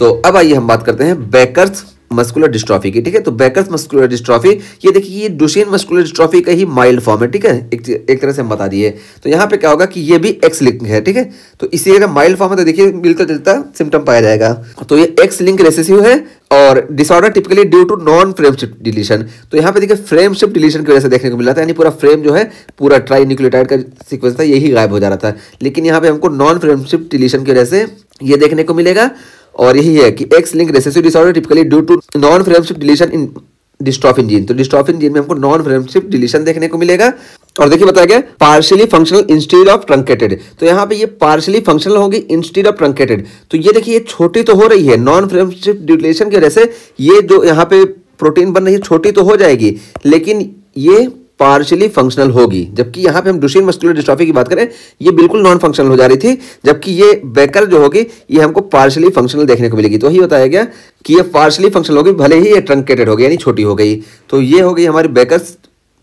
तो अब आइए हम बात करते हैं बेकर्स मस्कुलर डिस्ट्रॉफी की। ठीक है, तो बेकर्स मस्कुलर डिस्ट्रॉफी, ये देखिए ये डुशेन मस्कुलर डिस्ट्रॉफी का ही माइल्ड फॉर्म है। ठीक है, एक तरह से हम बता दिए। तो यहाँ पे क्या होगा कि ये भी एक्स लिंक है। ठीक है, तो इसी का माइल्ड फॉर्म है, तो देखिए मिलता जुलता सिम्टम पाया जाएगा। तो ये एक्स लिंक रेसेसिव है और disorder typically due to non frame shift deletion. तो यहाँ पे देखिए फ्रेम शिफ्ट डिलीशन की वजह से देखने को मिला था, यानी पूरा फ्रेम जो है पूरा ट्राई न्यूक्लियोटाइड का सीक्वेंस था यही गायब हो जा रहा था। लेकिन यहाँ पे हमको नॉन फ्रेम शिफ्ट डिलीशन की वजह से ये देखने को मिलेगा। और यही है कि X link recessive disorder typically due to non frame shift deletion in dystrophin gene. तो डिस्ट्रोफिन जीन में हमको नॉन फ्रेम शिफ्ट डिलीशन देखने को मिलेगा। और देखिए बताया गया partially functional instead of truncated. तो यहाँ पे ये पार्शियली फंक्शनल होगी इंस्टेड ऑफ ट्रंकेटेड। तो ये देखिए ये छोटी तो हो रही है, नॉन फ्रेम शिफ्ट डिलीशन की वजह से ये जो यहाँ पे प्रोटीन बन रही है छोटी तो हो जाएगी, लेकिन ये पार्शियली फंक्शनल होगी। जबकि यहाँ पे हम डुशेन मस्कुलर डिस्ट्रॉफी की बात करें, ये बिल्कुल नॉन फंक्शनल हो जा रही थी, जबकि ये बेकर जो होगी ये हमको पार्शियली फंक्शनल देखने को मिलेगी। तो ही बताया गया कि ये पार्शियली फंक्शनल होगी, भले ही ये ट्रंकेटेड हो गई यानी छोटी हो गई। तो ये हो गई हमारी बेकर्स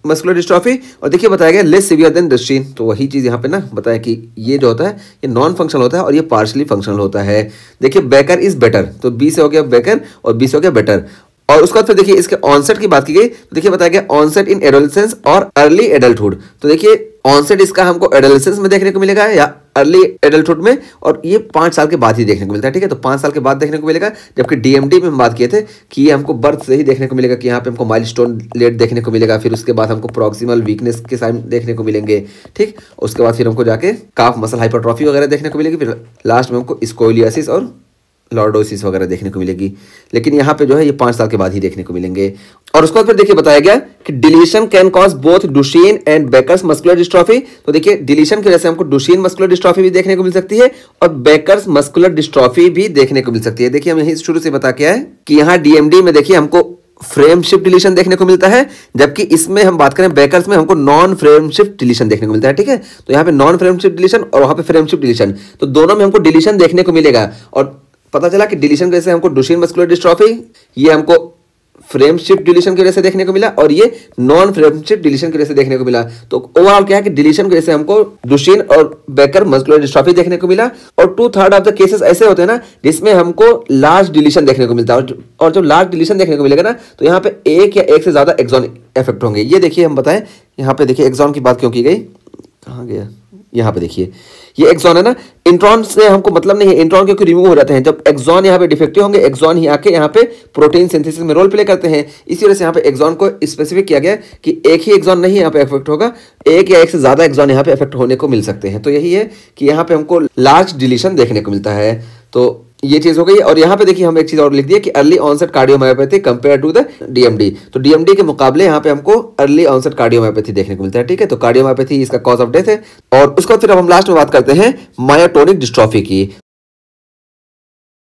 मस्कुलर डिस्ट्रॉफी। और देखिए बताया गया लेस सीवियर देन डुशेन। तो वही चीज़ यहाँ पे ना बताया कि ये जो होता है ये नॉन फंक्शनल होता है और ये पार्शियली फंक्शनल होता है। देखिए बेकर इज बेटर, तो बी से हो गया बेकर और बी से हो गया बेटर। और उसके बाद फिर देखिए इसके ऑनसेट की बात की गई, तो देखिए बताया गया ऑनसेट इन एडोलेसेंस और अर्ली एडल्टहुड। तो देखिए ऑनसेट इसका हमको एडोलेसेंस में देखने को मिलेगा या अर्ली एडल्टहुड में, और ये 5 साल के बाद ही देखने को मिलता है। ठीक है, तो 5 साल के बाद देखने को मिलेगा। जबकि डीएमडी में हम बात किए थे कि ये हमको बर्थ से ही देखने को मिलेगा, कि यहाँ पे हमको माइलस्टोन लेट देखने को मिलेगा, फिर उसके बाद हमको प्रॉक्सिमल वीकनेस के साइन देखने को मिलेंगे। ठीक, उसके बाद फिर हमको जाके काफ मसल हाइपरट्रॉफी वगैरह देखने को मिलेगी, फिर लास्ट में हमको स्कोलियोसिस और लॉर्डोसिस वगैरह देखने को मिलेगी। लेकिन यहाँ पे जो है ये 5 साल के बाद ही देखने को मिलेंगे। और उसके बाद फिर देखिए बताया गया कि deletion can cause both Duchenne and Becker's muscular dystrophy. तो देखिए डिलीशन की वजह से हमको डुशेन मस्कुलर डिस्ट्रॉफी भी देखने को मिल सकती है और बेकर्स मस्कुलर डिस्ट्रॉफी भी देखने को मिल सकती है। देखिए हम यही शुरू से बता के आए कि यहाँ डीएमडी में देखिए हमको फ्रेम शिफ्ट डिलीशन देखने को मिलता है, जबकि इसमें हम बात करें बेकर्स में हमको नॉन फ्रेम शिफ्ट डिलीशन देखने को मिलता है। ठीक है, तो यहाँ पे नॉन फ्रेम शिफ्ट डिलीशन और वहाँ पे फ्रेम शिफ्ट डिलीशन, तो दोनों में हमको डिलीशन देखने को मिलेगा। और पता चला कि डिलीशन की वजह से हमको डुशेन मस्कुलर डिस्ट्रॉफी ये हमको फ्रेम शिफ्ट डिलीशन की वजह से देखने को मिला और ये नॉन फ्रेम शिफ्ट डिलीशन की वजह से देखने को मिला। तो ओवरऑल क्या है कि डिलीशन की वजह से हमको डुशेन और बेकर मस्कुलर डिस्ट्रॉफी देखने को मिला। और 2/3 ऑफ द केसेस ऐसे होते हैं ना जिसमें हमको लार्ज डिलीशन देखने को मिलता है। और जब लार्ज डिलीशन देखने को मिलेगा ना, तो यहाँ पे एक या एक से ज्यादा एक्सॉन इफेक्ट होंगे। ये देखिए हम बताएं, यहाँ पे देखिए एक्सॉन की बात क्यों की गई, कहाँ गया, यहाँ पे देखिए ये एक्सॉन है ना, इंट्रॉन से हमको मतलब नहीं है, इंट्रॉन क्योंकि रिमूव हो जाते हैं। जब एक्सॉन यहाँ पे डिफेक्टिव होंगे, एक्सॉन ही आके यहाँ पे प्रोटीन सिंथेसिस में रोल प्ले करते हैं। इसी वजह से यहाँ पे एक्सॉन को स्पेसिफिक किया गया कि एक ही एक्सॉन नहीं यहाँ पे इफेक्ट होगा, एक या एक से ज्यादा एक्सॉन यहाँ पे इफेक्ट होने को मिल सकते हैं। तो यही है कि यहाँ पे हमको लार्ज डिलीशन देखने को मिलता है। तो ये चीज हो गई। और यहाँ पे देखिए हम एक चीज और लिख दिया कि early onset cardiomyopathy compare to the DMD. तो डीएमडी के मुकाबले यहाँ पे हमको अर्ली ऑनसेट कार्डियोमायोपैथी देखने को मिलता है। ठीक है, तो कार्डियोमायोपैथी इसका कॉज ऑफ डेथ है। और उसके बाद फिर अब हम लास्ट में बात करते हैं मायोटोनिक डिस्ट्रॉफी की।